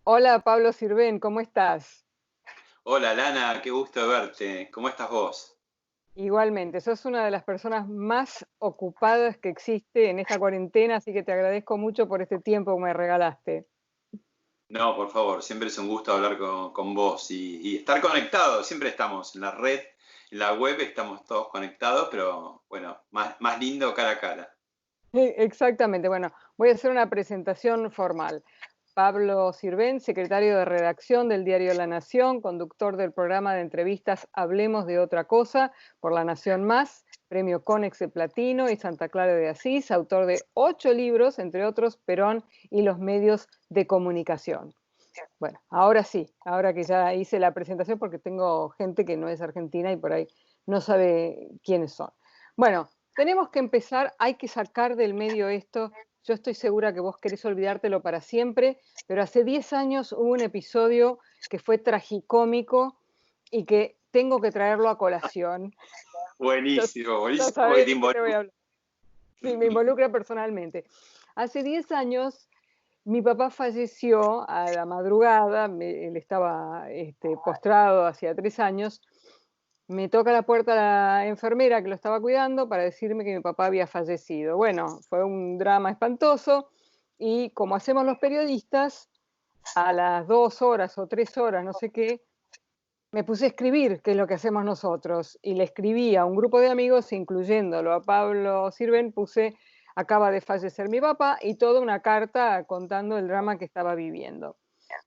Hola Pablo Sirven, ¿cómo estás? Hola Lana, qué gusto verte. ¿Cómo estás vos? Igualmente, sos una de las personas más ocupadas que existe en esta cuarentena, así que te agradezco mucho por este tiempo que me regalaste. No, por favor, siempre es un gusto hablar con vos y estar conectados. Siempre estamos en la red, en la web, estamos todos conectados, pero bueno, más lindo cara a cara. Exactamente, bueno, voy a hacer una presentación formal. Pablo Sirven, secretario de redacción del diario La Nación, conductor del programa de entrevistas Hablemos de otra cosa por La Nación Más, premio Conex de Platino y Santa Clara de Asís, autor de 8 libros, entre otros Perón y los medios de comunicación. Bueno, ahora sí, ahora que ya hice la presentación porque tengo gente que no es argentina y por ahí no sabe quiénes son. Bueno, tenemos que empezar, hay que sacar del medio esto. Yo estoy segura que vos querés olvidártelo para siempre, pero hace 10 años hubo un episodio que fue tragicómico y que tengo que traerlo a colación. Ya, Buenísimo, ya buenísimo porque sabés te de qué te voy a involucro. hablar. Sí, me involucra personalmente. Hace 10 años mi papá falleció a la madrugada, él estaba postrado hacía 3 años. Me toca la puerta la enfermera que lo estaba cuidando para decirme que mi papá había fallecido. Bueno, fue un drama espantoso y como hacemos los periodistas, a las 2 horas o 3 horas, no sé qué, me puse a escribir, que es lo que hacemos nosotros, y le escribí a un grupo de amigos, incluyéndolo a Pablo Sirven, puse, acaba de fallecer mi papá, y toda una carta contando el drama que estaba viviendo.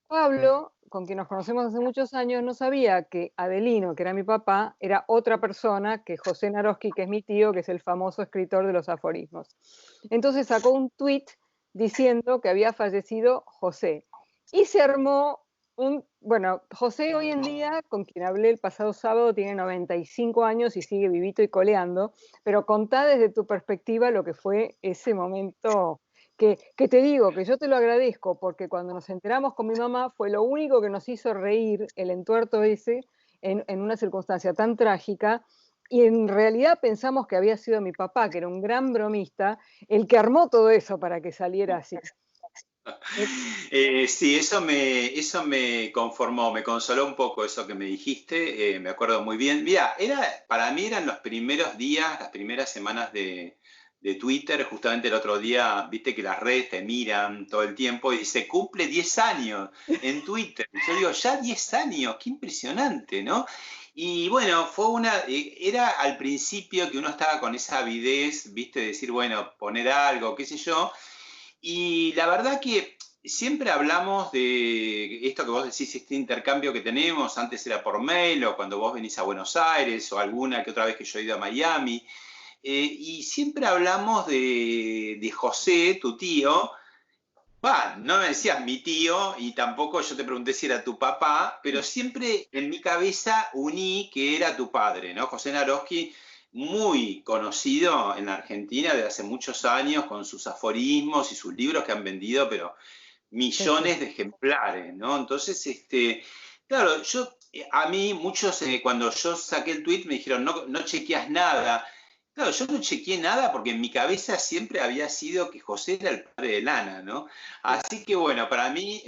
Pablo, con quien nos conocemos hace muchos años, no sabía que Adelino, que era mi papá, era otra persona que José Naroski, que es mi tío, que es el famoso escritor de los aforismos. Entonces sacó un tuit diciendo que había fallecido José. Y se armó bueno, José hoy en día, con quien hablé el pasado sábado, tiene 95 años y sigue vivito y coleando, pero contá desde tu perspectiva lo que fue ese momento que te digo, que yo te lo agradezco, porque cuando nos enteramos con mi mamá fue lo único que nos hizo reír el entuerto ese en una circunstancia tan trágica, y en realidad pensamos que había sido mi papá, que era un gran bromista, el que armó todo eso para que saliera así. Sí, eso me conformó, me consoló un poco eso que me dijiste, me acuerdo muy bien. Mira, para mí eran los primeros días, las primeras semanas de Twitter, justamente el otro día, viste que las redes te miran todo el tiempo y se cumple 10 años en Twitter. Yo digo, ya 10 años, qué impresionante, ¿no? Y bueno, era al principio que uno estaba con esa avidez, viste, de decir, bueno, poner algo, qué sé yo. Y la verdad que siempre hablamos de esto que vos decís, este intercambio que tenemos, antes era por mail o cuando vos venís a Buenos Aires o alguna que otra vez que yo he ido a Miami, y siempre hablamos de José, tu tío. No me decías mi tío y tampoco yo te pregunté si era tu papá, pero siempre en mi cabeza uní que era tu padre, ¿no? José Naroski, muy conocido en la Argentina desde hace muchos años con sus aforismos y sus libros que han vendido, pero Sí, sí. millones de ejemplares, ¿no? Entonces, claro, a mí muchos, cuando yo saqué el tweet me dijeron, no, no chequeas nada. Claro, yo no chequeé nada porque en mi cabeza siempre había sido que José era el padre de Lana, ¿no? Sí. Así que bueno, para mí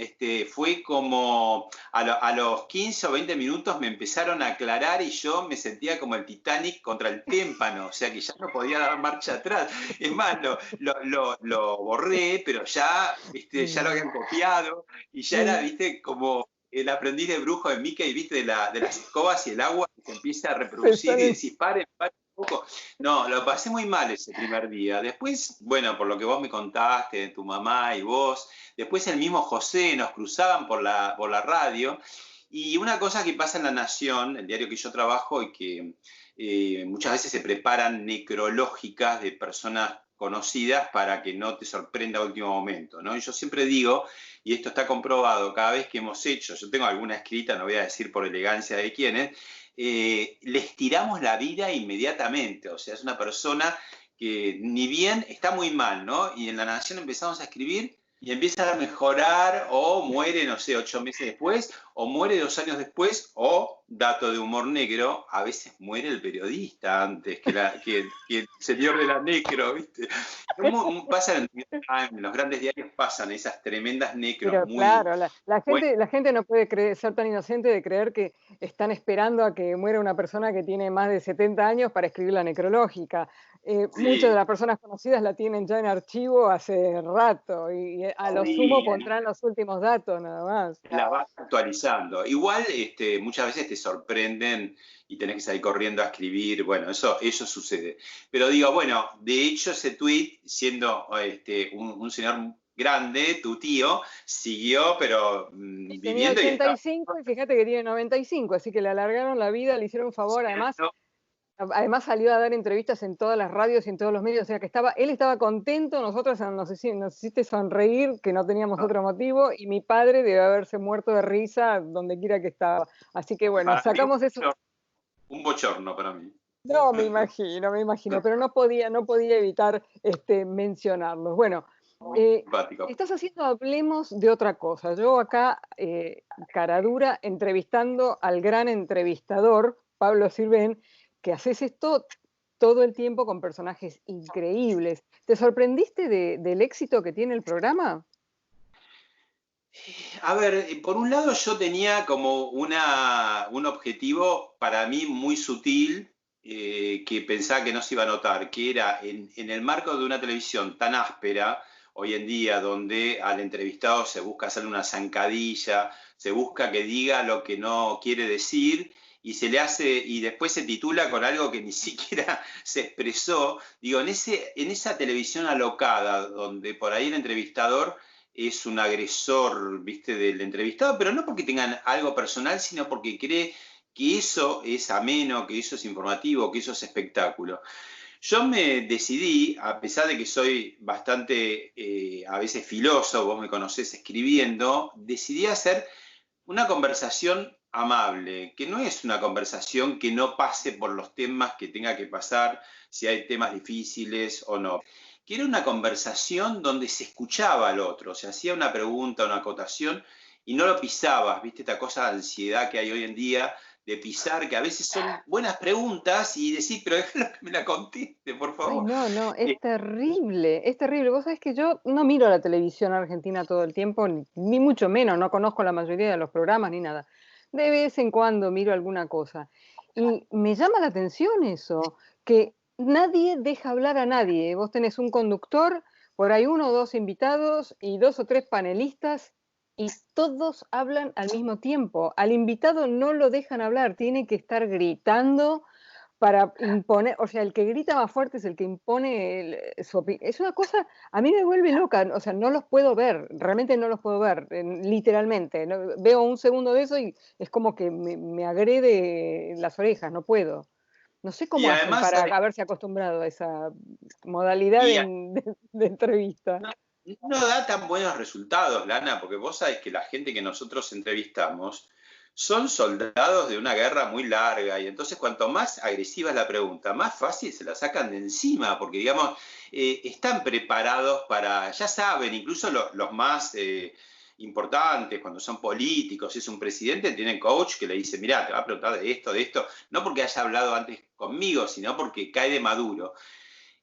fue como a los 15 o 20 minutos me empezaron a aclarar y yo me sentía como el Titanic contra el témpano, o sea que ya no podía dar marcha atrás. Es más, lo borré, pero ya, viste, ya lo Mm, habían copiado y ya era, mm, viste, como el aprendiz de brujo de Mickey, viste, de las escobas y el agua que se empieza a reproducir pensar y en... decís, paren, paren un poco. No, lo pasé muy mal ese primer día. Después, bueno, por lo que vos me contaste de tu mamá y vos, después el mismo José nos cruzaban por la radio. Y una cosa que pasa en La Nación, el diario que yo trabajo y que muchas veces se preparan necrológicas de personas conocidas para que no te sorprenda a último momento, ¿no? Y yo siempre digo, y esto está comprobado, cada vez que hemos hecho, yo tengo alguna escrita, no voy a decir por elegancia de quiénes, les tiramos la vida inmediatamente, o sea, es una persona que ni bien está muy mal, ¿no? Y en La Nación empezamos a escribir y empieza a mejorar o muere, no sé, 8 meses después, o muere 2 años después, o, dato de humor negro, a veces muere el periodista antes que el señor de la necro, ¿viste? Pasa en los grandes diarios, pasan esas tremendas necros Pero muy claro, buenas. la gente no puede ser tan inocente de creer que están esperando a que muera una persona que tiene más de 70 años para escribir la necrológica. Muchas de Sí, las personas conocidas la tienen ya en archivo hace rato y a lo sumo sí, pondrán los últimos datos nada más. la vas actualizando. Igual muchas veces te sorprenden y tenés que salir corriendo a escribir, bueno, eso sucede. Pero digo, bueno, de hecho ese tweet, siendo un señor grande, tu tío, siguió, pero Tenía viviendo y estaba 85 y fíjate que tiene 95, así que le alargaron la vida, le hicieron un favor, además. haciendo. Además salió a dar entrevistas en todas las radios y en todos los medios, o sea que él estaba contento, nosotros nos hiciste sonreír, que no teníamos otro motivo, y mi padre debe haberse muerto de risa donde quiera que estaba. Así que bueno, Para mí sacamos eso. un bochorno para mí. No, me imagino, pero no podía evitar mencionarlos. Bueno, Muy eh, simpático. estás haciendo, hablemos de otra cosa. Yo acá, cara dura, entrevistando al gran entrevistador, Pablo Sirven, que haces esto todo el tiempo con personajes increíbles. ¿Te sorprendiste del éxito que tiene el programa? A ver, por un lado yo tenía como un objetivo para mí muy sutil, que pensaba que no se iba a notar, que era en el marco de una televisión tan áspera hoy en día, donde al entrevistado se busca hacerle una zancadilla, se busca que diga lo que no quiere decir y se le hace, y después se titula con algo que ni siquiera se expresó. Digo, en esa televisión alocada, donde por ahí el entrevistador es un agresor, viste, del entrevistado, pero no porque tengan algo personal, sino porque cree que eso es ameno, que eso es informativo, que eso es espectáculo. Yo me decidí, a pesar de que soy bastante, a veces filoso, vos me conocés escribiendo, decidí hacer una conversación amable, que no es una conversación que no pase por los temas que tenga que pasar, si hay temas difíciles o no. Que era una conversación donde se escuchaba al otro, se hacía una pregunta, una acotación y no lo pisabas, ¿viste? Esta cosa de ansiedad que hay hoy en día de pisar, que a veces son buenas preguntas y decir, pero déjalo que me la conteste, por Ay, favor. no, es terrible, es terrible. Vos sabés que yo no miro la televisión argentina todo el tiempo, ni mucho menos, no conozco la mayoría de los programas ni nada. De vez en cuando miro alguna cosa. Y me llama la atención eso, que nadie deja hablar a nadie. Vos tenés un conductor, por ahí uno o dos invitados y dos o tres panelistas y todos hablan al mismo tiempo. Al invitado no lo dejan hablar, tiene que estar gritando para imponer, o sea, el que grita más fuerte es el que impone su opinión. Es una cosa, a mí me vuelve loca, o sea, no los puedo ver, realmente no los puedo ver, literalmente. Veo un segundo de eso y es como que me agrede las orejas, no puedo. No sé Y cómo hacen además, para haberse acostumbrado a esa modalidad y de entrevista. no, no da tan buenos resultados, Lana, porque vos sabés que la gente que nosotros entrevistamos son soldados de una guerra muy larga y entonces cuanto más agresiva es la pregunta, más fácil se la sacan de encima, porque digamos, están preparados para, ya saben, incluso los más importantes, cuando son políticos, es un presidente, tienen coach que le dice, mirá, te va a preguntar de esto, no porque haya hablado antes conmigo, sino porque cae de maduro.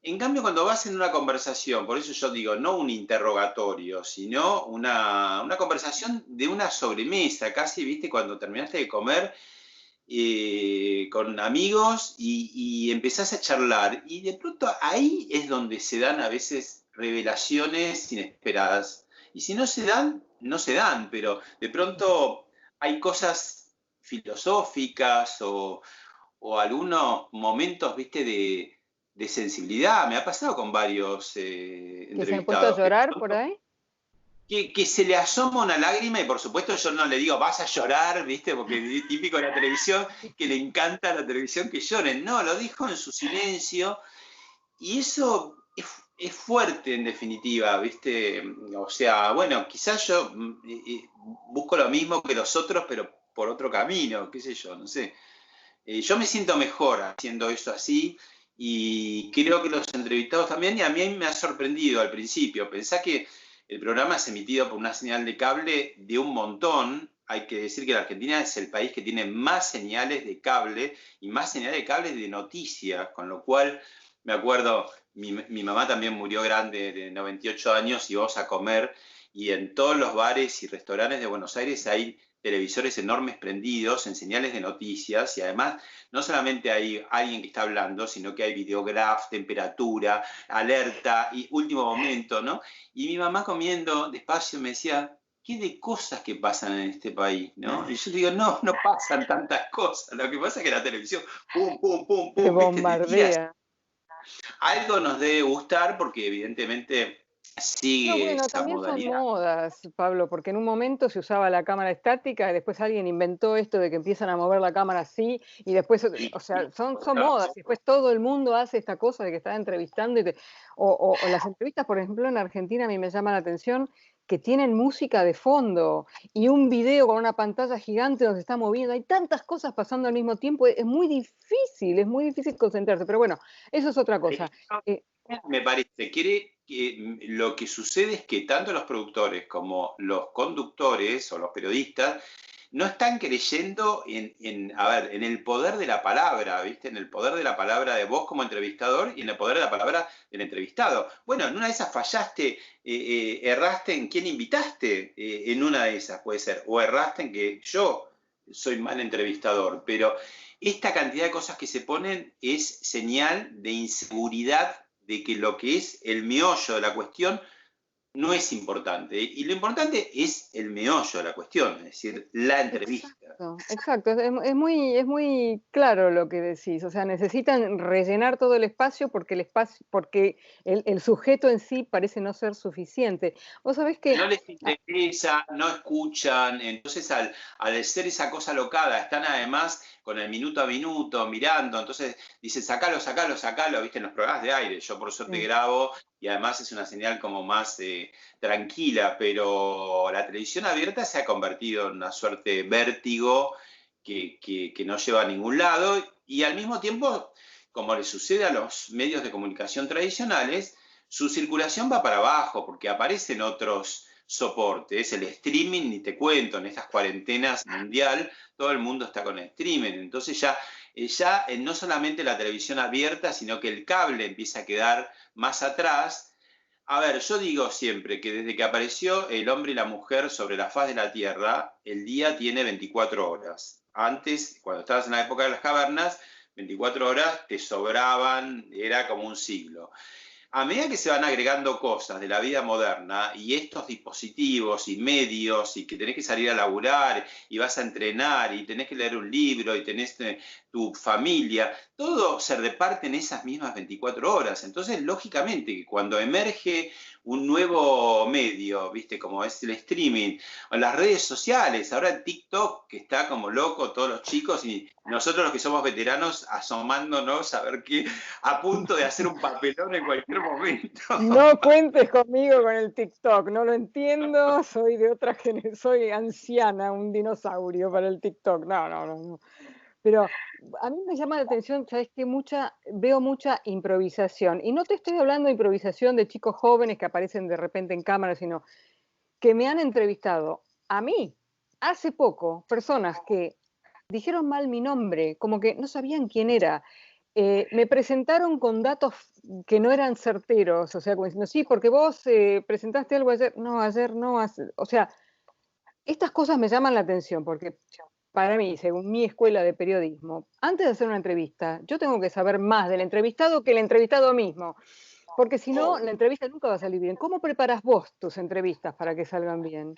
En cambio, cuando vas en una conversación, por eso yo digo, no un interrogatorio, sino una conversación de una sobremesa, casi, viste, cuando terminaste de comer con amigos y empezás a charlar, y de pronto ahí es donde se dan a veces revelaciones inesperadas. Y si no se dan, no se dan, pero de pronto hay cosas filosóficas o algunos momentos, viste, de sensibilidad. Me ha pasado con varios ¿Que se han puesto a entrevistados llorar por ahí? que se le asoma una lágrima y por supuesto yo no le digo vas a llorar, viste, porque es típico de la televisión, que le encanta a la televisión que lloren. No, lo dijo en su silencio y eso es fuerte en definitiva, viste. O sea, bueno, quizás yo busco lo mismo que los otros, pero por otro camino, qué sé yo, no sé. Yo me siento mejor haciendo eso así y creo que los entrevistados también, y a mí me ha sorprendido al principio. Pensá que el programa es emitido por una señal de cable de un montón. Hay que decir que la Argentina es el país que tiene más señales de cable y más señales de cable de noticias, con lo cual me acuerdo, mi mamá también murió grande, de 98 años, y vamos a comer, y en todos los bares y restaurantes de Buenos Aires hay televisores enormes prendidos en señales de noticias, y además no solamente hay alguien que está hablando, sino que hay videograf, temperatura, alerta y último momento, ¿no? Y mi mamá comiendo despacio me decía, ¿qué de cosas que pasan en este país, ¿no? Y yo digo, no, no pasan tantas cosas, lo que pasa es que la televisión, pum, pum, pum, Te pum, viste, te tira. bombardea. Algo nos debe gustar porque evidentemente No, sigue bueno, esa también son modalidad. modas, Pablo, porque en un momento se usaba la cámara estática y después alguien inventó esto de que empiezan a mover la cámara así y después, Y, o sea, son claro, modas y después todo el mundo hace esta cosa de que está entrevistando o las entrevistas, por ejemplo, en Argentina a mí me llama la atención que tienen música de fondo y un video con una pantalla gigante donde se está moviendo. Hay tantas cosas pasando al mismo tiempo, es muy difícil concentrarse, pero bueno, eso es otra cosa. Eh, me parece que lo que sucede es que tanto los productores como los conductores o los periodistas no están creyendo a ver, en el poder de la palabra, ¿viste? En el poder de la palabra de vos como entrevistador y en el poder de la palabra del entrevistado. Bueno, en una de esas fallaste, erraste en quién invitaste, en una de esas puede ser, o erraste en que yo soy mal entrevistador, pero esta cantidad de cosas que se ponen es señal de inseguridad de que lo que es el meollo de la cuestión no es importante. Y lo importante es el meollo de la cuestión, es decir, la entrevista. Exacto, es muy claro lo que decís, o sea, necesitan rellenar todo el espacio porque el sujeto en sí parece no ser suficiente. Vos sabés que No les interesa, no escuchan, entonces al ser esa cosa locada, están además con el minuto a minuto mirando, entonces dicen, sacalo, sacalo, sacalo, viste, en los programas de aire, yo por suerte grabo y además es una señal como más tranquila, pero la televisión abierta se ha convertido en una suerte de vértigo que no lleva a ningún lado y al mismo tiempo, como le sucede a los medios de comunicación tradicionales, su circulación va para abajo porque aparecen otros soportes, el streaming, ni te cuento, en estas cuarentenas mundial, todo el mundo está con el streaming, entonces ya no solamente la televisión abierta, sino que el cable empieza a quedar más atrás. A ver, yo digo siempre que desde que apareció el hombre y la mujer sobre la faz de la Tierra, el día tiene 24 horas. Antes, cuando estabas en la época de las cavernas, 24 horas te sobraban, era como un siglo. A medida que se van agregando cosas de la vida moderna y estos dispositivos y medios y que tenés que salir a laburar y vas a entrenar y tenés que leer un libro y tenés tu familia, todo se reparte en esas mismas 24 horas. Entonces, lógicamente, que cuando emerge un nuevo medio, viste, como es el streaming, o las redes sociales, ahora el TikTok, que está como loco todos los chicos y nosotros los que somos veteranos asomándonos a ver qué, a punto de hacer un papelón en cualquier momento. no cuentes conmigo con el TikTok, no lo entiendo, soy de otra generación, soy anciana, un dinosaurio para el TikTok, no. Pero a mí me llama la atención, ¿sabes qué? Veo mucha improvisación. Y no te estoy hablando de improvisación de chicos jóvenes que aparecen de repente en cámara, sino que me han entrevistado a mí, hace poco, personas que dijeron mal mi nombre, como que no sabían quién era. Me presentaron con datos que no eran certeros, o sea, como diciendo, sí, porque vos presentaste algo ayer no, o sea, estas cosas me llaman la atención porque para mí, según mi escuela de periodismo, antes de hacer una entrevista, yo tengo que saber más del entrevistado que el entrevistado mismo, porque si no, la entrevista nunca va a salir bien. ¿Cómo preparas vos tus entrevistas para que salgan bien?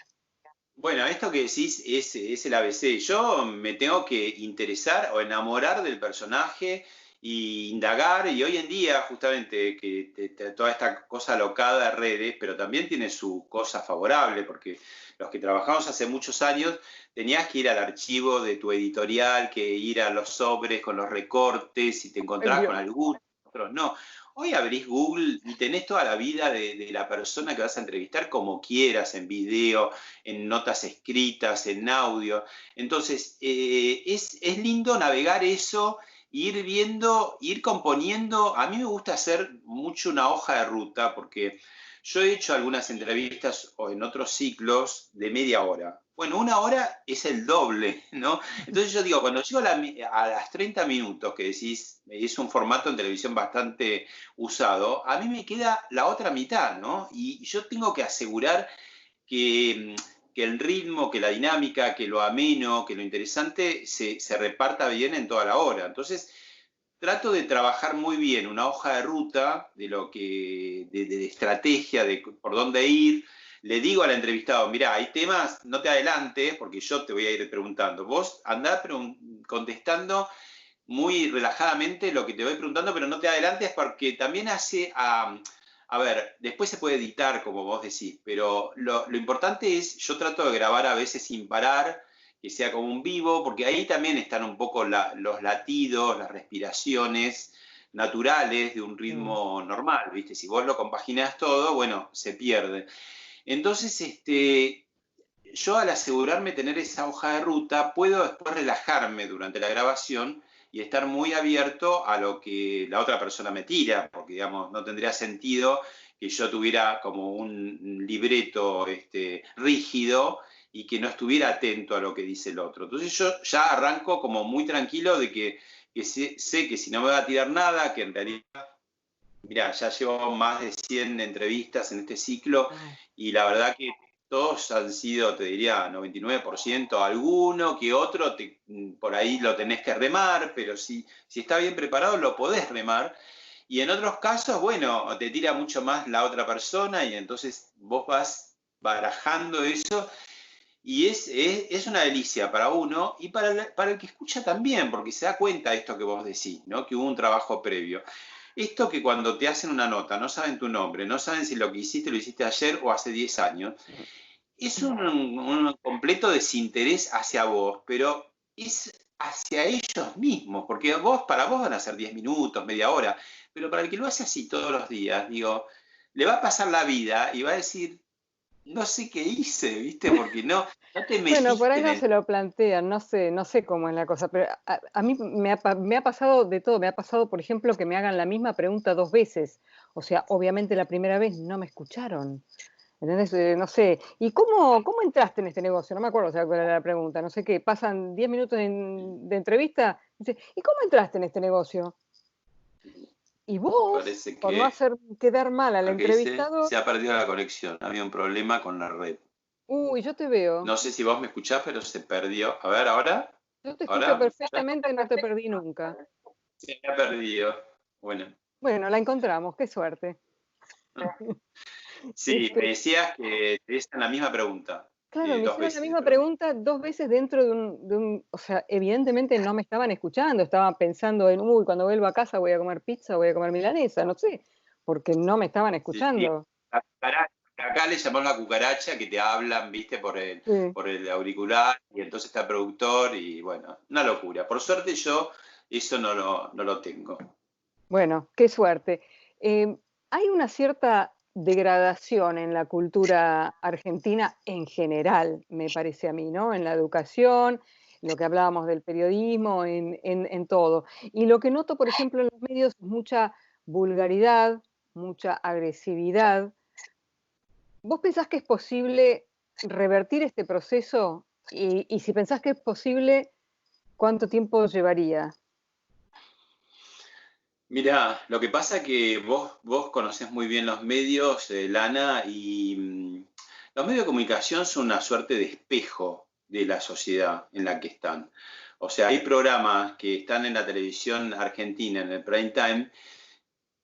Bueno, esto que decís es el ABC. Yo me tengo que interesar o enamorar del personaje y indagar, y hoy en día justamente que toda esta cosa locada de redes, pero también tiene su cosa favorable, porque los que trabajamos hace muchos años tenías que ir al archivo de tu editorial, que ir a los sobres con los recortes y te Ay, encontrabas con Dios. algunos, otros no. Hoy abrís Google y tenés toda la vida de la persona que vas a entrevistar como quieras, en video, en notas escritas, en audio. Entonces, es lindo navegar eso, ir viendo, ir componiendo. A mí me gusta hacer mucho una hoja de ruta porque Yo he hecho algunas entrevistas o en otros ciclos de media hora. Bueno, una hora es el doble, ¿no? Entonces yo digo, cuando llego a las 30 minutos, que decís, es un formato en televisión bastante usado, a mí me queda la otra mitad, ¿no? Y yo tengo que asegurar que, que el ritmo, que la dinámica, que lo ameno, que lo interesante se reparta bien en toda la hora. Entonces, trato de trabajar muy bien una hoja de ruta de lo que, de estrategia, de por dónde ir. Le digo al entrevistado, mirá, hay temas, no te adelantes, porque yo te voy a ir preguntando. Vos andá contestando muy relajadamente lo que te voy preguntando, pero no te adelantes porque también hace a ver, después se puede editar, como vos decís, pero lo importante es, yo trato de grabar a veces sin parar, que sea como un vivo, porque ahí también están un poco los latidos, las respiraciones naturales de un ritmo normal, ¿viste? Si vos lo compaginás todo, bueno, se pierde. Entonces, yo al asegurarme tener esa hoja de ruta, puedo después relajarme durante la grabación y estar muy abierto a lo que la otra persona me tira, porque digamos, no tendría sentido que yo tuviera como un libreto rígido y que no estuviera atento a lo que dice el otro. Entonces yo ya arranco como muy tranquilo de que sé que si no me va a tirar nada, que en realidad, mirá, ya llevo más de 100 entrevistas en este ciclo y la verdad que todos han sido, te diría, 99%, alguno que otro, por ahí lo tenés que remar, pero si está bien preparado lo podés remar. Y en otros casos, bueno, te tira mucho más la otra persona y entonces vos vas barajando eso y es una delicia para uno y para el que escucha también, porque se da cuenta de esto que vos decís, ¿no? Que hubo un trabajo previo. Esto que cuando te hacen una nota no saben tu nombre, no saben si lo que hiciste lo hiciste ayer o hace 10 años, es un completo desinterés hacia vos, pero es hacia ellos mismos, porque para vos van a ser 10 minutos, media hora, pero para el que lo hace así todos los días, digo, le va a pasar la vida y va a decir, no sé qué hice, ¿viste? Porque no te Bueno, por metiste ahí en no el... se lo plantean, no sé cómo es la cosa, pero a mí me ha pasado de todo, me ha pasado, por ejemplo, que me hagan la misma pregunta 2 veces. O sea, obviamente la primera vez no me escucharon, ¿entendés? No sé, ¿y cómo entraste en este negocio? No me acuerdo, o sea, cuál era la pregunta, no sé qué, pasan 10 minutos de entrevista, dice, ¿y cómo entraste en este negocio? Y vos, Parece por no que, hacer quedar mal al ¿qué dice? entrevistado, Se ha perdido la conexión, había un problema con la red. uy, yo te veo, No sé si vos me escuchás, pero se perdió. A ver, ¿ahora? yo te escucho ¿Ahora? ¿Me escuchás? perfectamente, no te perdí nunca. Se me ha perdido. Bueno. Bueno, la encontramos, qué suerte. Sí, me Este, decías que te hacen la misma pregunta, claro, me dos hicieron la veces, misma perdón. pregunta 2 veces dentro o sea, evidentemente no me estaban escuchando, estaban pensando en, uy, cuando vuelva a casa voy a comer pizza, voy a comer milanesa, no sé, porque no me estaban Sí, sí. escuchando. La cucaracha, acá le llamamos la cucaracha que te hablan, viste, Sí, por el auricular, y entonces está el productor, y bueno, una locura. Por suerte yo eso no lo tengo. bueno, qué suerte. Hay una cierta degradación en la cultura argentina en general, me parece a mí, ¿no? En la educación, en lo que hablábamos del periodismo, en todo. Y lo que noto, por ejemplo, en los medios es mucha vulgaridad, mucha agresividad. ¿Vos pensás que es posible revertir este proceso? Y si pensás que es posible, ¿cuánto tiempo llevaría? Mirá, lo que pasa que vos conocés muy bien los medios, Lana, y los medios de comunicación son una suerte de espejo de la sociedad en la que están. O sea, hay programas que están en la televisión argentina, en el prime time,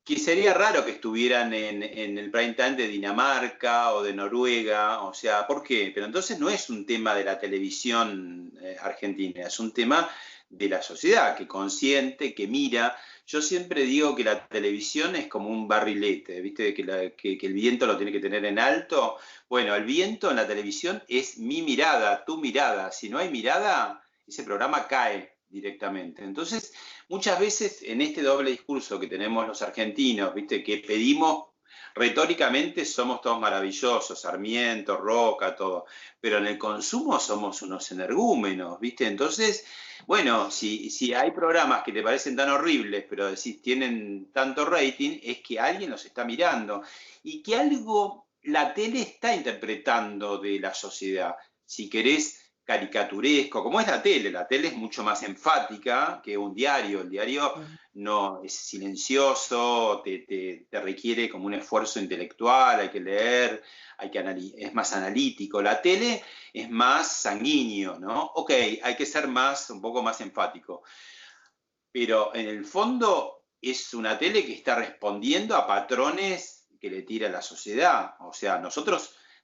que sería raro que estuvieran en el prime time de Dinamarca o de Noruega, o sea, ¿por qué? Pero entonces no es un tema de la televisión argentina, es un tema de la sociedad que consiente, que mira. Yo siempre digo que la televisión es como un barrilete, ¿viste? Que el viento lo tiene que tener en alto. Bueno, el viento en la televisión es mi mirada, tu mirada. Si no hay mirada, ese programa cae directamente. Entonces, muchas veces en este doble discurso que tenemos los argentinos, ¿viste? Que pedimos retóricamente somos todos maravillosos, Sarmiento, Roca, todo, pero en el consumo somos unos energúmenos, ¿viste? Entonces, bueno, si hay programas que te parecen tan horribles, pero decís tienen tanto rating, es que alguien los está mirando y que algo la tele está interpretando de la sociedad. Si querés, caricaturesco, como es la tele es mucho más enfática que un diario. El diario no es silencioso, te requiere como un esfuerzo intelectual, hay que leer, es más analítico. La tele es más sanguíneo, ¿no? Ok, hay que ser un poco más enfático. Pero en el fondo es una tele que está respondiendo a patrones que le tira la sociedad. O sea,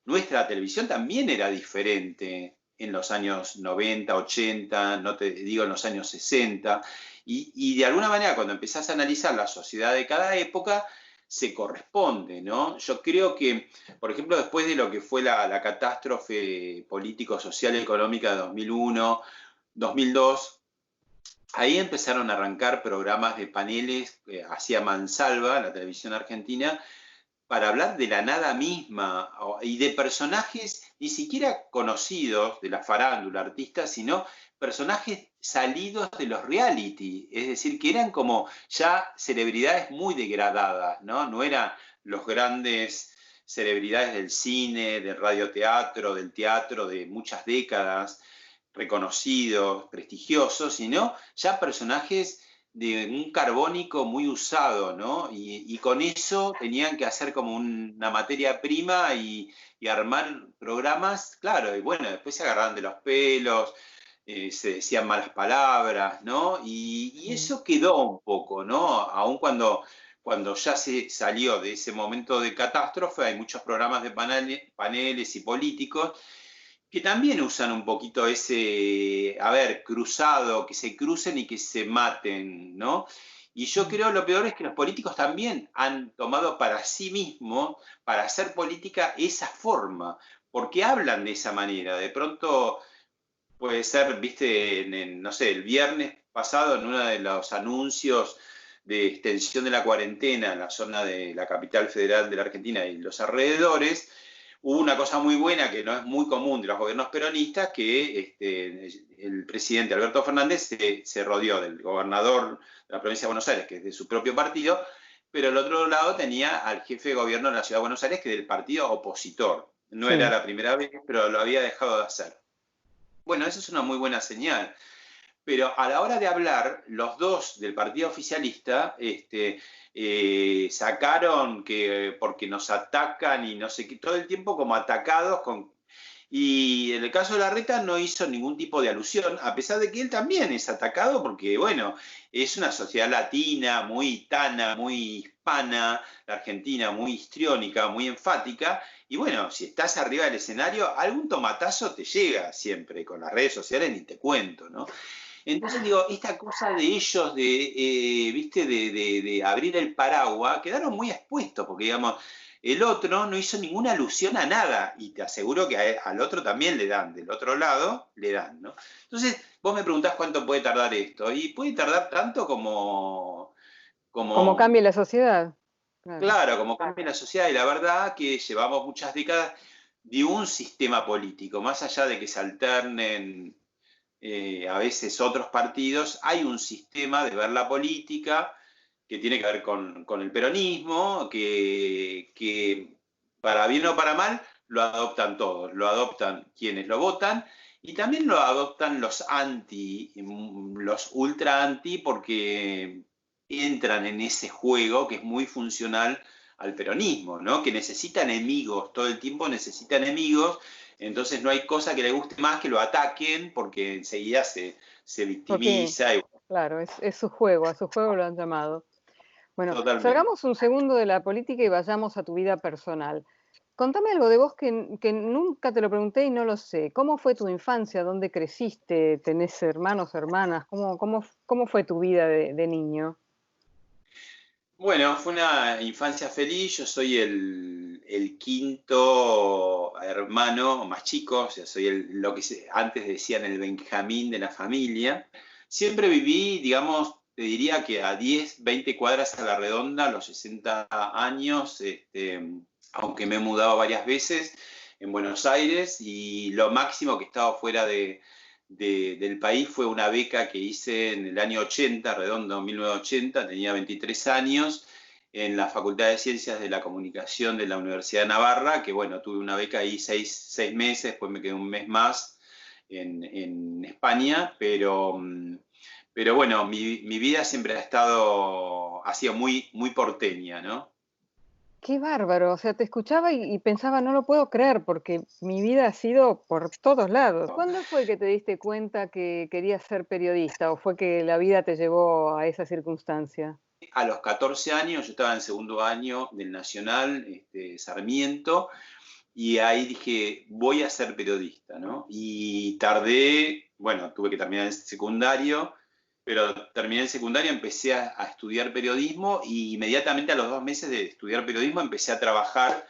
nuestra televisión también era diferente en los años 90, 80, no te digo en los años 60, y de alguna manera cuando empezás a analizar la sociedad de cada época, se corresponde, ¿no? Yo creo que, por ejemplo, después de lo que fue la catástrofe político-social y económica de 2001, 2002, ahí empezaron a arrancar programas de paneles, hacía Mansalva, la televisión argentina, para hablar de la nada misma y de personajes ni siquiera conocidos de la farándula, artistas, sino personajes salidos de los reality, es decir, que eran como ya celebridades muy degradadas, ¿no? No eran los grandes celebridades del cine, del radioteatro, del teatro de muchas décadas, reconocidos, prestigiosos, sino ya personajes de un carbónico muy usado, ¿no? Y con eso tenían que hacer como una materia prima y armar programas, claro, y bueno, después se agarraban de los pelos, se decían malas palabras, ¿no? Y eso quedó un poco, ¿no? Aun cuando ya se salió de ese momento de catástrofe, hay muchos programas de paneles y políticos que también usan un poquito ese, a ver, cruzado, que se crucen y que se maten, ¿no? Y yo creo lo peor es que los políticos también han tomado para sí mismos, para hacer política, esa forma, porque hablan de esa manera. De pronto puede ser, viste, no sé, el viernes pasado en uno de los anuncios de extensión de la cuarentena en la zona de la capital federal de la Argentina y los alrededores, hubo una cosa muy buena que no es muy común de los gobiernos peronistas, que el presidente Alberto Fernández se rodeó del gobernador de la provincia de Buenos Aires, que es de su propio partido, pero al otro lado tenía al jefe de gobierno de la ciudad de Buenos Aires, que es del partido opositor. No era la primera vez, pero lo había dejado de hacer. Bueno, eso es una muy buena señal. Pero a la hora de hablar, los dos del partido oficialista sacaron que porque nos atacan y no sé qué, todo el tiempo como atacados y en el caso de Larreta no hizo ningún tipo de alusión, a pesar de que él también es atacado porque, bueno, es una sociedad latina, muy hitana, muy hispana, la Argentina muy histriónica, muy enfática, y bueno, si estás arriba del escenario, algún tomatazo te llega siempre, con las redes sociales ni te cuento, ¿no? Entonces digo, esta cosa de ellos, ¿viste? De abrir el paraguas, quedaron muy expuestos, porque digamos, el otro no hizo ninguna alusión a nada, y te aseguro que al otro también le dan, del otro lado le dan, ¿no? Entonces, vos me preguntás cuánto puede tardar esto, y puede tardar tanto Como cambie la sociedad. Claro, como cambia la sociedad, y la verdad que llevamos muchas décadas de un sistema político, más allá de que se alternen a veces otros partidos, hay un sistema de ver la política que tiene que ver con el peronismo, que para bien o para mal lo adoptan todos, lo adoptan quienes lo votan y también lo adoptan los anti, los ultra anti, porque entran en ese juego que es muy funcional al peronismo, ¿no? Que necesita enemigos, todo el tiempo necesita enemigos. Entonces no hay cosa que le guste más que lo ataquen porque enseguida se victimiza. Claro, es su juego, a su juego lo han llamado. Bueno, Totalmente. salgamos un segundo de la política y vayamos a tu vida personal. Contame algo de vos que nunca te lo pregunté y no lo sé. ¿Cómo fue tu infancia? ¿Dónde creciste? ¿Tenés hermanos, hermanas? ¿Cómo fue tu vida de niño? Bueno, fue una infancia feliz. Yo soy el quinto hermano más chico, o sea, soy lo que antes decían el Benjamín de la familia. Siempre viví, digamos, te diría que a 10, 20 cuadras a la redonda, a los 60 años, aunque me he mudado varias veces en Buenos Aires, y lo máximo que he estado fuera del país fue una beca que hice en el año 80, redondo 1980, tenía 23 años, en la Facultad de Ciencias de la Comunicación de la Universidad de Navarra, que bueno, tuve una beca ahí 6 meses, después me quedé un mes más en España, pero bueno, mi vida siempre ha sido muy, muy porteña, ¿no? Qué bárbaro, o sea, te escuchaba y pensaba, no lo puedo creer, porque mi vida ha sido por todos lados. ¿Cuándo fue que te diste cuenta que querías ser periodista o fue que la vida te llevó a esa circunstancia? A los 14 años, yo estaba en segundo año del Nacional, Sarmiento, y ahí dije, voy a ser periodista, ¿no? Y tardé, bueno, tuve que terminar el secundario, pero terminé el secundario, empecé a estudiar periodismo y inmediatamente a los 2 meses de estudiar periodismo empecé a trabajar.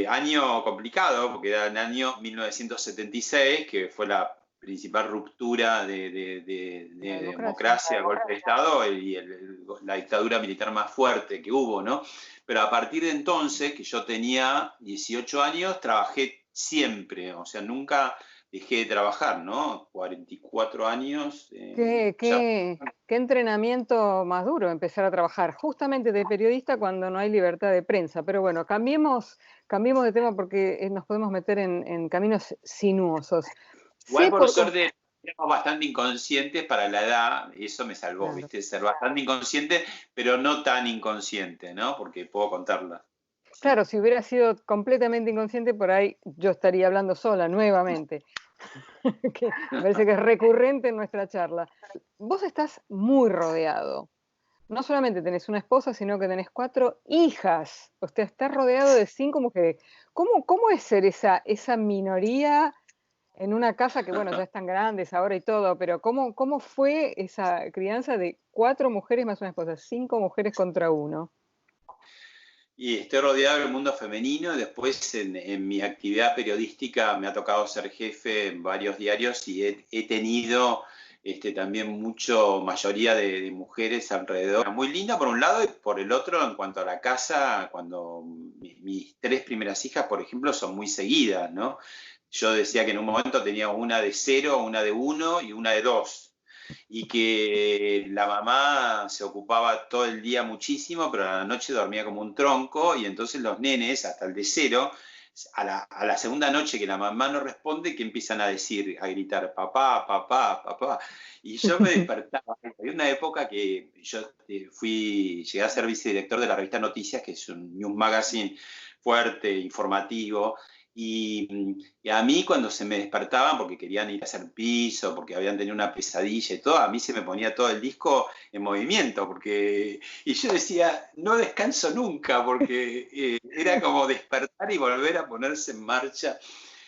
Año complicado, porque era el año 1976, que fue la principal ruptura La de democracia. democracia, golpe de Estado y la dictadura militar más fuerte que hubo, ¿no? Pero a partir de entonces, que yo tenía 18 años, trabajé siempre, o sea, nunca dejé de trabajar, ¿no? 44 años, ¿Qué, ya. qué, qué entrenamiento más duro empezar a trabajar justamente de periodista cuando no hay libertad de prensa? Pero bueno, cambiemos de tema porque nos podemos meter en caminos sinuosos. Igual Sé por por... suerte éramos bastante inconscientes para la edad, y eso me salvó, Claro. ¿viste? Ser bastante inconsciente, pero no tan inconsciente, ¿no? Porque puedo contarla. Claro, si hubiera sido completamente inconsciente, por ahí yo estaría hablando sola nuevamente, que me parece que es recurrente en nuestra charla. Vos estás muy rodeado. No solamente tenés una esposa, sino que tenés 4 hijas. O sea, estás rodeado de 5 mujeres. ¿Cómo es ser esa minoría en una casa que, bueno, ya están grandes ahora y todo, pero cómo fue esa crianza de 4 mujeres más una esposa? 5 mujeres contra uno. Y estoy rodeado del mundo femenino, y después en mi actividad periodística me ha tocado ser jefe en varios diarios y he tenido también mucho mayoría de mujeres alrededor. Muy linda por un lado y por el otro en cuanto a la casa, cuando mis 3 primeras hijas, por ejemplo, son muy seguidas, ¿no? Yo decía que en un momento tenía una de 0, una de 1 y una de 2 y que la mamá se ocupaba todo el día muchísimo, pero a la noche dormía como un tronco, y entonces los nenes, hasta el de 0, a la segunda noche que la mamá no responde, que empiezan a decir, a gritar, papá, papá, papá. Y yo me despertaba. Había una época que yo llegué a ser vicedirector de la revista Noticias, que es un news magazine fuerte, informativo, y a mí cuando se me despertaban porque querían ir a hacer piso, porque habían tenido una pesadilla y todo, a mí se me ponía todo el disco en movimiento, y yo decía, no descanso nunca, porque era como despertar y volver a ponerse en marcha.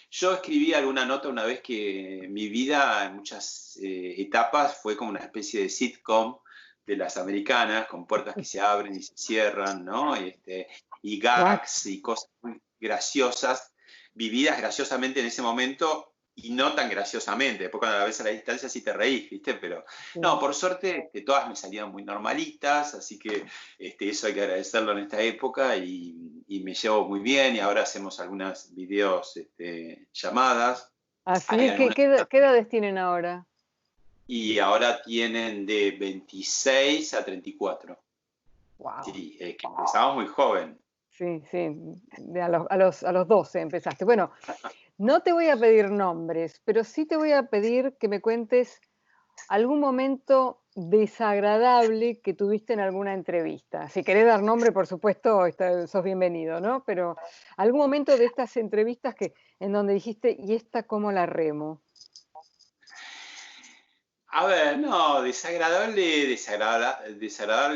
Yo escribí alguna nota una vez que mi vida en muchas etapas fue como una especie de sitcom de las americanas, con puertas que se abren y se cierran, ¿no? Y Wow. gags y cosas muy graciosas vividas graciosamente en ese momento y no tan graciosamente. Después cuando la ves a la distancia sí te reís, ¿viste? Pero no, por suerte todas me salían muy normalitas, así que eso hay que agradecerlo en esta época y me llevo muy bien y ahora hacemos algunas videos llamadas. Hay Así, algunas, qué edades tienen ahora? y ahora tienen de 26 a 34. Wow. Sí, es que empezamos muy joven. Sí, sí, a los 12 empezaste. Bueno, no te voy a pedir nombres, pero sí te voy a pedir que me cuentes algún momento desagradable que tuviste en alguna entrevista. Si querés dar nombre, por supuesto, sos bienvenido, ¿no? Pero algún momento de estas entrevistas en donde dijiste, ¿y esta cómo la remo? A ver, no, desagradable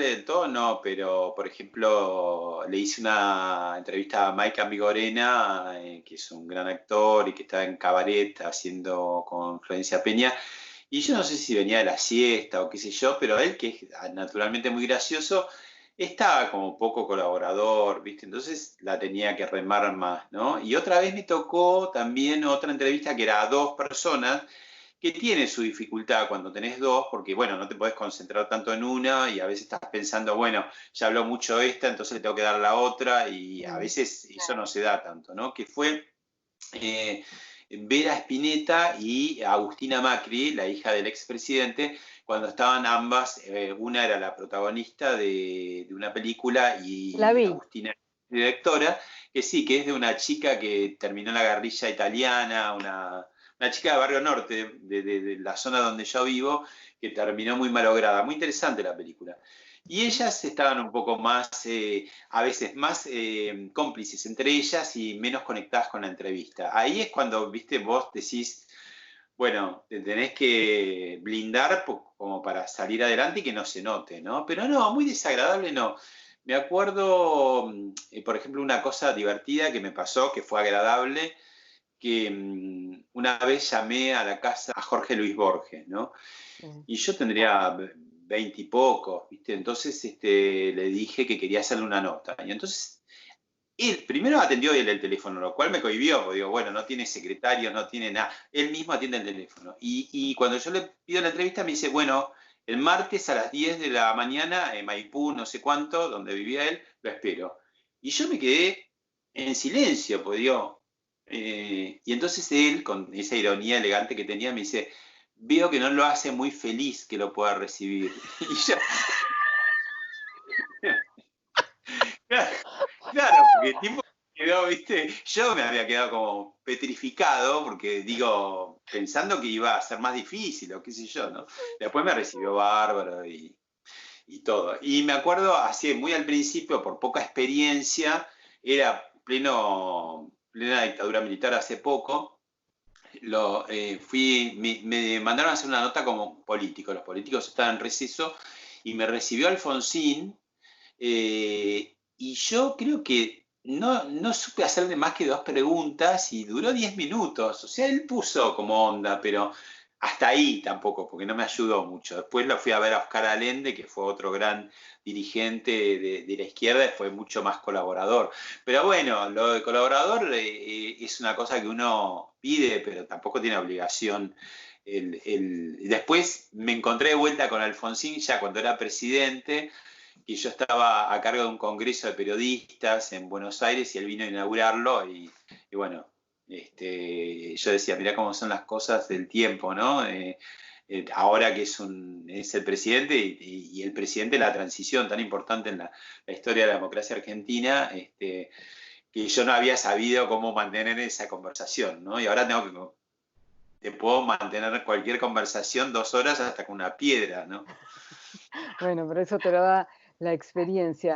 del todo, no, pero por ejemplo, le hice una entrevista a Mike Ambigorena, que es un gran actor y que está en Cabaret haciendo con Florencia Peña, y yo no sé si venía de la siesta o qué sé yo, pero él, que es naturalmente muy gracioso, estaba como poco colaborador, ¿viste? Entonces la tenía que remar más, ¿no? Y otra vez me tocó también otra entrevista que era a 2 personas, que tiene su dificultad cuando tenés dos, porque bueno, no te podés concentrar tanto en una y a veces estás pensando, bueno, ya habló mucho esta, entonces le tengo que dar la otra y a veces eso no se da tanto, ¿no? Que fue Vera Spinetta y Agustina Macri, la hija del expresidente, cuando estaban ambas, una era la protagonista de una película La y vi. Agustina directora, que sí, que es de una chica que terminó en la guerrilla italiana, una chica de Barrio Norte, de la zona donde yo vivo, que terminó muy malograda. Muy interesante la película. Y ellas estaban un poco más, a veces más cómplices entre ellas y menos conectadas con la entrevista. Ahí es cuando, viste, vos decís, bueno, te tenés que blindar como para salir adelante y que no se note, ¿no? Pero no, muy desagradable no. Me acuerdo, por ejemplo, una cosa divertida que me pasó, que fue agradable, que una vez llamé a la casa a Jorge Luis Borges, ¿no? Y yo tendría 20 y pocos, ¿viste? Entonces le dije que quería hacerle una nota. Y entonces él primero atendió él el teléfono, lo cual me cohibió, porque digo, bueno, no tiene secretarios, no tiene nada. Él mismo atiende el teléfono. Y cuando yo le pido la entrevista me dice, bueno, el martes a las 10 de la mañana en Maipú, no sé cuánto, donde vivía él, lo espero. Y yo me quedé en silencio, pues digo. Y entonces él, con esa ironía elegante que tenía, me dice, veo que no lo hace muy feliz que lo pueda recibir. Y yo, claro, claro, porque el tipo quedó, viste, yo me había quedado como petrificado, porque digo, pensando que iba a ser más difícil o qué sé yo, ¿no? Después me recibió bárbaro y todo. Y me acuerdo, así, muy al principio, por poca experiencia, era plena dictadura militar hace poco, me mandaron a hacer una nota como político, los políticos estaban en receso, y me recibió Alfonsín, y yo creo que no supe hacerle más que dos preguntas y duró 10 minutos. O sea, él puso como onda, pero hasta ahí tampoco, porque no me ayudó mucho. Después lo fui a ver a Oscar Allende, que fue otro gran dirigente de la izquierda, y fue mucho más colaborador. Pero bueno, lo de colaborador es una cosa que uno pide, pero tampoco tiene obligación. Después me encontré de vuelta con Alfonsín ya cuando era presidente, y yo estaba a cargo de un congreso de periodistas en Buenos Aires y él vino a inaugurarlo y bueno, yo decía, mirá cómo son las cosas del tiempo, ¿no? Ahora que es el presidente y el presidente de la transición tan importante en la historia de la democracia argentina, que yo no había sabido cómo mantener esa conversación, ¿no? Y ahora te puedo mantener cualquier conversación 2 horas hasta con una piedra, ¿no? Bueno, pero eso te lo da la experiencia.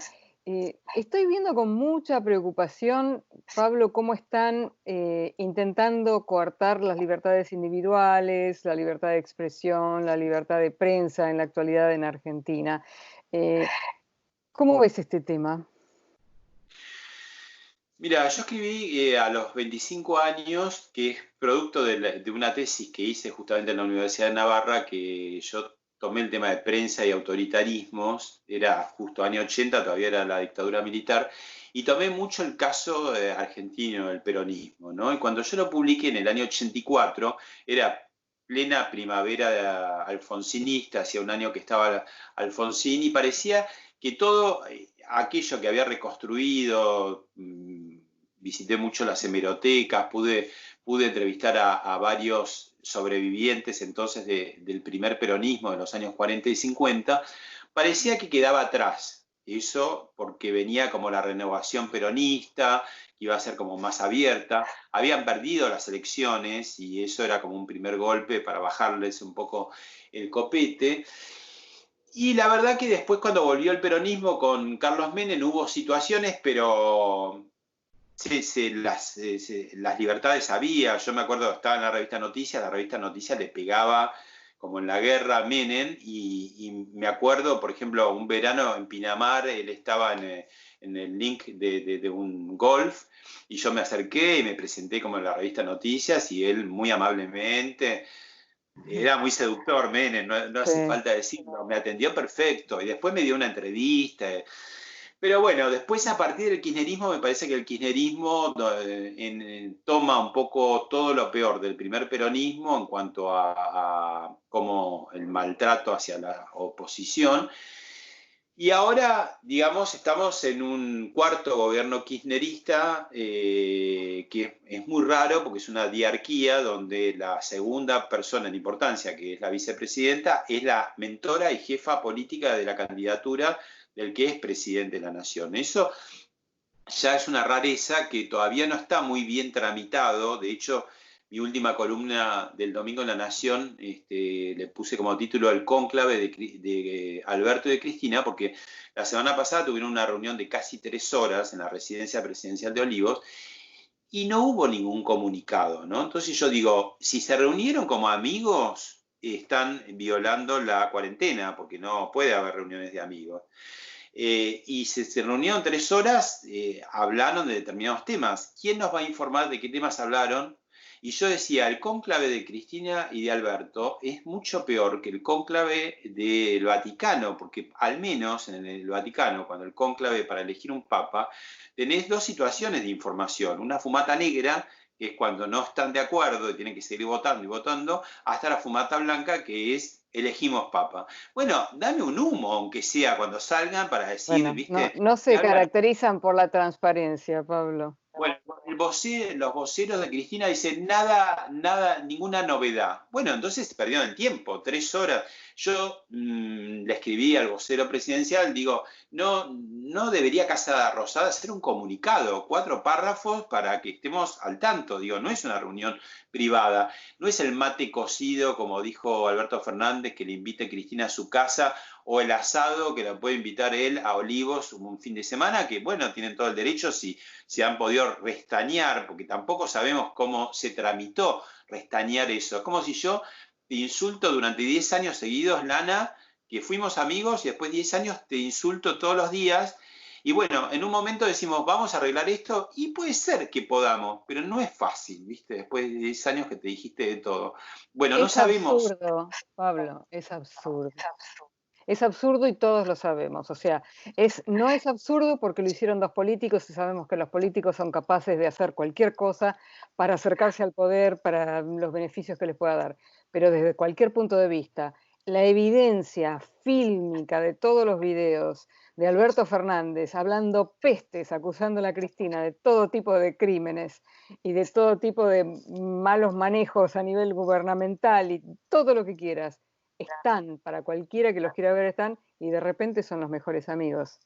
Estoy viendo con mucha preocupación, Pablo, cómo están intentando coartar las libertades individuales, la libertad de expresión, la libertad de prensa en la actualidad en Argentina. Eh, ¿Cómo ves este tema? Mira, yo escribí a los 25 años, que es producto de una tesis que hice justamente en la Universidad de Navarra, que yo tomé el tema de prensa y autoritarismos, era justo año 80, todavía era la dictadura militar, y tomé mucho el caso argentino del peronismo, ¿no? Y cuando yo lo publiqué en el año 84, era plena primavera alfonsinista, hacía un año que estaba Alfonsín, y parecía que todo aquello que había reconstruido, visité mucho las hemerotecas, pude entrevistar a varios sobrevivientes entonces del primer peronismo de los años 40 y 50, parecía que quedaba atrás. Eso porque venía como la renovación peronista, que iba a ser como más abierta. Habían perdido las elecciones y eso era como un primer golpe para bajarles un poco el copete. Y la verdad que después cuando volvió el peronismo con Carlos Menem hubo situaciones, pero las libertades había. Yo me acuerdo, estaba en la revista Noticias le pegaba como en la guerra a Menem, y me acuerdo, por ejemplo, un verano en Pinamar, él estaba en el link de un golf, y yo me acerqué y me presenté como en la revista Noticias, y él muy amablemente, era muy seductor, Menem, no hace Sí. falta decirlo, me atendió perfecto, y después me dio una entrevista. Pero bueno, después a partir del kirchnerismo, me parece que el kirchnerismo toma un poco todo lo peor del primer peronismo en cuanto a como el maltrato hacia la oposición. Y ahora, digamos, estamos en un cuarto gobierno kirchnerista que es muy raro porque es una diarquía donde la segunda persona en importancia, que es la vicepresidenta, es la mentora y jefa política de la candidatura del que es presidente de la nación. Eso ya es una rareza que todavía no está muy bien tramitado. De hecho, mi última columna del domingo en La Nación le puse como título El cónclave de Alberto y de Cristina, porque la semana pasada tuvieron una reunión de casi 3 horas en la residencia presidencial de Olivos y no hubo ningún comunicado, ¿no? Entonces yo digo, si se reunieron como amigos, están violando la cuarentena, porque no puede haber reuniones de amigos. Y se reunieron 3 horas, hablaron de determinados temas. ¿Quién nos va a informar de qué temas hablaron? Y yo decía, el cónclave de Cristina y de Alberto es mucho peor que el cónclave del Vaticano, porque al menos en el Vaticano, cuando el cónclave para elegir un papa, tenés 2 situaciones de información. Una fumata negra, que es cuando no están de acuerdo y tienen que seguir votando y votando, hasta la fumata blanca, que es elegimos papa. Bueno, dame un humo, aunque sea cuando salgan, para decir, Bueno, no, viste, no y se hablar. caracterizan por la transparencia, Pablo. Bueno, los voceros de Cristina dicen nada, nada, ninguna novedad. Bueno, entonces perdieron el tiempo, 3 horas. Yo le escribí al vocero presidencial, digo, no debería Casa Rosada hacer un comunicado, 4 párrafos para que estemos al tanto. Digo, no es una reunión privada, no es el mate cocido, como dijo Alberto Fernández, que le invite a Cristina a su casa, o el asado que la puede invitar él a Olivos un fin de semana, que bueno, tienen todo el derecho si se han podido restañar, porque tampoco sabemos cómo se tramitó restañar eso. Es como si yo te insulto durante 10 años seguidos, Lana, que fuimos amigos y después de 10 años te insulto todos los días. Y bueno, en un momento decimos, vamos a arreglar esto, y puede ser que podamos, pero no es fácil, ¿viste? Después de 10 años que te dijiste de todo. Bueno, no Es sabemos. absurdo, Pablo, es absurdo. Es absurdo y todos lo sabemos. O sea, no es absurdo porque lo hicieron 2 políticos y sabemos que los políticos son capaces de hacer cualquier cosa para acercarse al poder, para los beneficios que les pueda dar. Pero desde cualquier punto de vista, la evidencia fílmica de todos los videos de Alberto Fernández hablando pestes, acusando a la Cristina de todo tipo de crímenes y de todo tipo de malos manejos a nivel gubernamental y todo lo que quieras, están, para cualquiera que los quiera ver están, y de repente son los mejores amigos.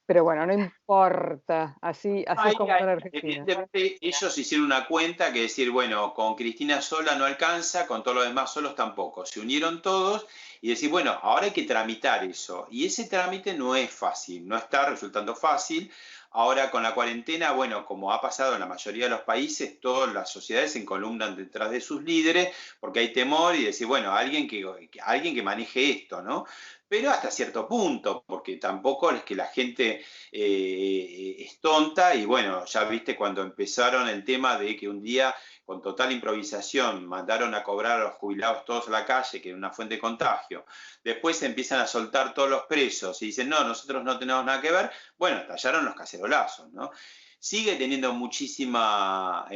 Pero bueno, no importa, así es como está la Argentina. Evidentemente ellos hicieron una cuenta que decir, bueno, con Cristina sola no alcanza, con todos los demás solos tampoco. Se unieron todos y decir, bueno, ahora hay que tramitar eso. Y ese trámite no es fácil, no está resultando fácil. Ahora con la cuarentena, bueno, como ha pasado en la mayoría de los países, todas las sociedades se encolumnan detrás de sus líderes porque hay temor y decir, bueno, alguien que maneje esto, ¿no? Pero hasta cierto punto, porque tampoco es que la gente es tonta y bueno, ya viste cuando empezaron el tema de que un día con total improvisación mandaron a cobrar a los jubilados todos a la calle, que era una fuente de contagio, después se empiezan a soltar todos los presos y dicen, no, nosotros no tenemos nada que ver, bueno, estallaron los cacerolazos, ¿no? Sigue teniendo muchísima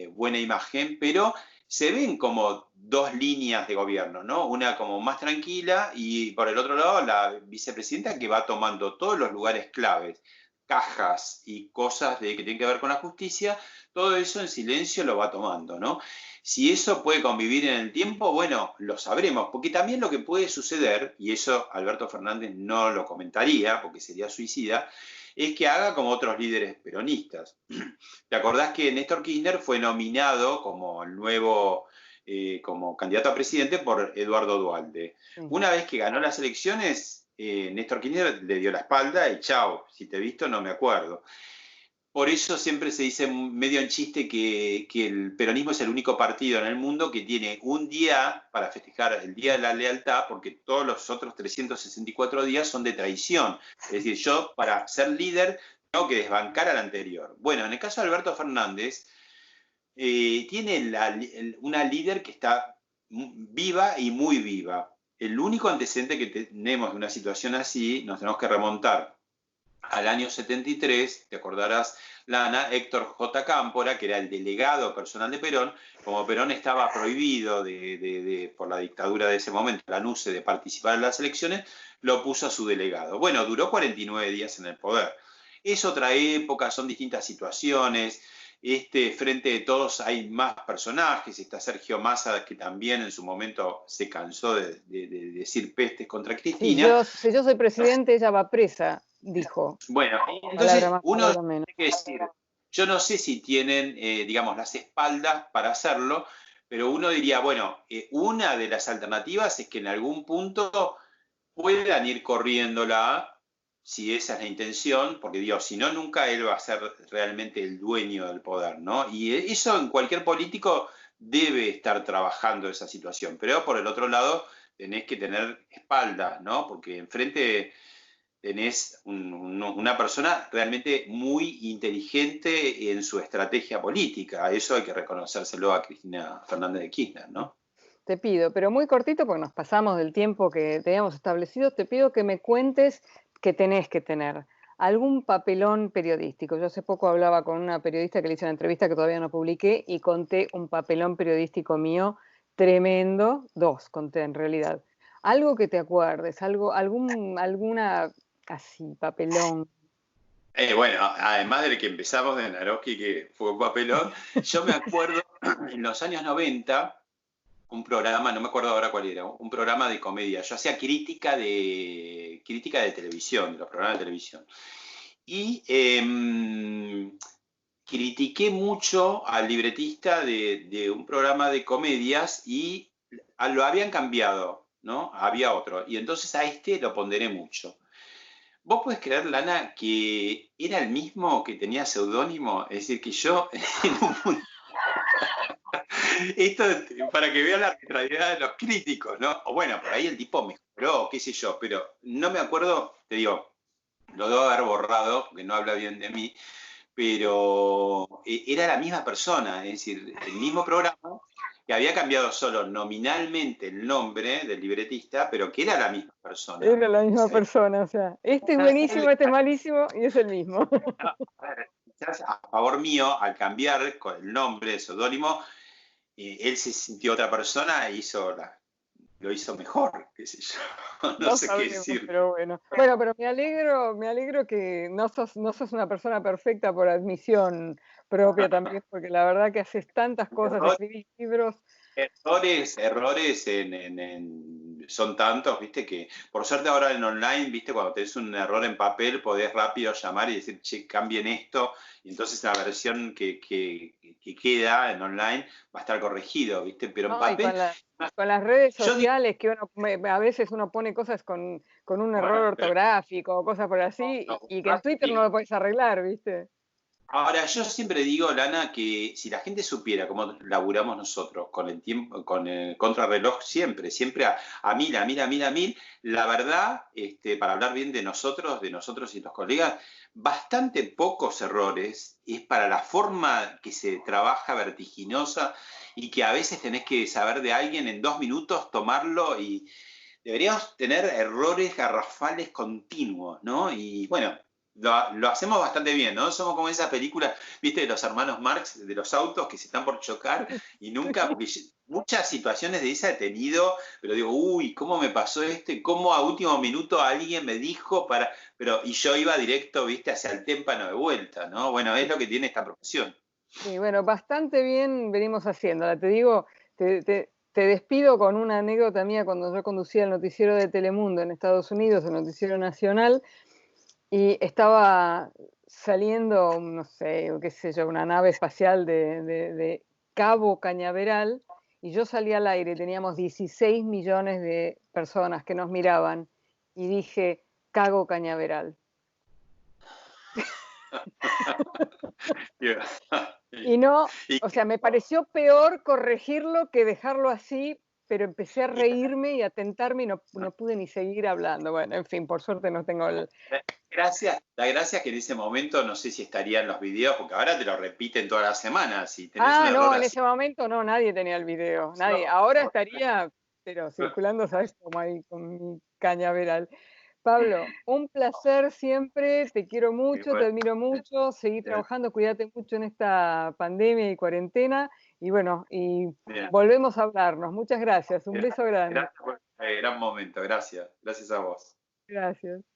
buena imagen, pero se ven como 2 líneas de gobierno, ¿no? Una como más tranquila y por el otro lado la vicepresidenta que va tomando todos los lugares claves, cajas y cosas que tienen que ver con la justicia, todo eso en silencio lo va tomando, ¿no? Si eso puede convivir en el tiempo, bueno, lo sabremos, porque también lo que puede suceder, y eso Alberto Fernández no lo comentaría porque sería suicida, es que haga como otros líderes peronistas. ¿Te acordás que Néstor Kirchner fue nominado como el nuevo, como candidato a presidente por Eduardo Duhalde? Sí. Una vez que ganó las elecciones, Néstor Kirchner le dio la espalda y chao, si te he visto no me acuerdo. Por eso siempre se dice medio en chiste que el peronismo es el único partido en el mundo que tiene un día para festejar el Día de la Lealtad, porque todos los otros 364 días son de traición. Es decir, yo para ser líder tengo que desbancar al anterior. Bueno, en el caso de Alberto Fernández, tiene una líder que está viva y muy viva. El único antecedente que tenemos de una situación así, nos tenemos que remontar al año 73, te acordarás, Lana, Héctor J. Cámpora, que era el delegado personal de Perón, como Perón estaba prohibido por la dictadura de ese momento, la NUCE, de participar en las elecciones, lo puso a su delegado. Bueno, duró 49 días en el poder. Es otra época, son distintas situaciones. Frente de todos hay más personajes. Está Sergio Massa, que también en su momento se cansó de decir pestes contra Cristina. Si yo soy presidente, ella va presa, dijo. Bueno, Palabra entonces más, uno palabra menos. tiene que decir, yo no sé si tienen, digamos, las espaldas para hacerlo, pero uno diría, bueno, una de las alternativas es que en algún punto puedan ir corriéndola, si esa es la intención, porque digo, si no, nunca él va a ser realmente el dueño del poder, ¿no? Y eso en cualquier político debe estar trabajando esa situación, pero por el otro lado tenés que tener espalda, ¿no? Porque enfrente tenés una persona realmente muy inteligente en su estrategia política. Eso hay que reconocérselo a Cristina Fernández de Kirchner, ¿no? Te pido, pero muy cortito porque nos pasamos del tiempo que teníamos establecido, te pido que me cuentes que tenés que tener algún papelón periodístico. Yo hace poco hablaba con una periodista que le hice una entrevista que todavía no publiqué y conté un papelón periodístico mío tremendo, dos conté en realidad. Algo que te acuerdes, alguna así, papelón. Bueno, además del que empezamos de Naroski, que fue un papelón, yo me acuerdo en los años 90, un programa, no me acuerdo ahora cuál era, un programa de comedia. Yo hacía crítica de televisión, de los programas de televisión. Y critiqué mucho al libretista de un programa de comedias y lo habían cambiado, ¿no? Había otro. Y entonces a lo ponderé mucho. ¿Vos podés creer, Lana, que era el mismo que tenía seudónimo? Es decir, que yo en un esto para que vean la arbitrariedad de los críticos, ¿no? O bueno, por ahí el tipo mejoró, qué sé yo, pero no me acuerdo, te digo, lo debo haber borrado, porque no habla bien de mí, pero era la misma persona, es decir, el mismo programa que había cambiado solo nominalmente el nombre del libretista, pero que era la misma persona. Era la misma persona, o sea, este es buenísimo, este es malísimo y es el mismo. Quizás a favor mío, al cambiar con el nombre, el seudónimo, él se sintió otra persona e lo hizo mejor, qué sé yo. No No sé qué sabemos, decir. pero bueno. Bueno, pero me alegro que no sos una persona perfecta por admisión propia también, porque la verdad que haces tantas cosas, escribís libros. Errores son tantos, viste, que por suerte ahora en online, viste, cuando tenés un error en papel, podés rápido llamar y decir, che, cambien esto, y entonces la versión que queda en online va a estar corregido, viste, pero en No, y papel, con las redes yo digo, sociales que a veces uno pone cosas con un error bueno, pero ortográfico o cosas por así, no, y que en Twitter no lo puedes arreglar, ¿viste? ahora, yo siempre digo, Lana, que si la gente supiera cómo laburamos nosotros con el tiempo, con el contrarreloj, siempre a mil, a mil, a mil, a mil, la verdad, para hablar bien de nosotros y los colegas, bastante pocos errores es para la forma que se trabaja vertiginosa y que a veces tenés que saber de alguien en 2 minutos, tomarlo y deberíamos tener errores garrafales continuos, ¿no? Y bueno, lo hacemos bastante bien, ¿no? Somos como esas películas, viste, de los hermanos Marx, de los autos que se están por chocar y nunca, porque muchas situaciones de esa he tenido, pero digo, uy, ¿cómo me pasó ¿Cómo a último minuto alguien me dijo y yo iba directo, viste, hacia el témpano de vuelta, ¿no? Bueno, es lo que tiene esta profesión. Sí, bueno, bastante bien venimos haciéndola. Te digo, te despido con una anécdota mía cuando yo conducía el noticiero de Telemundo en Estados Unidos, el noticiero nacional, y estaba saliendo, no sé, qué sé yo, una nave espacial de Cabo Cañaveral, y yo salí al aire, teníamos 16 millones de personas que nos miraban, y dije, Cago Cañaveral. Y no, o sea, me pareció peor corregirlo que dejarlo así, pero empecé a reírme y a tentarme y no pude ni seguir hablando. Bueno, en fin, por suerte no tengo el... La gracia es que en ese momento no sé si estarían los videos, porque ahora te lo repiten todas las semanas. Si tenés un error No, en así, ese momento no, nadie tenía el video, nadie. Ahora estaría, pero circulando, ¿sabes? Como ahí con mi cañaveral. Pablo, un placer siempre, te quiero mucho, te Igual, admiro mucho, seguí trabajando, cuídate mucho en esta pandemia y cuarentena, y bueno, y bien. volvemos a hablarnos. Muchas gracias, un beso grande. Gracias por este gran momento, gracias. Gracias a vos. Gracias.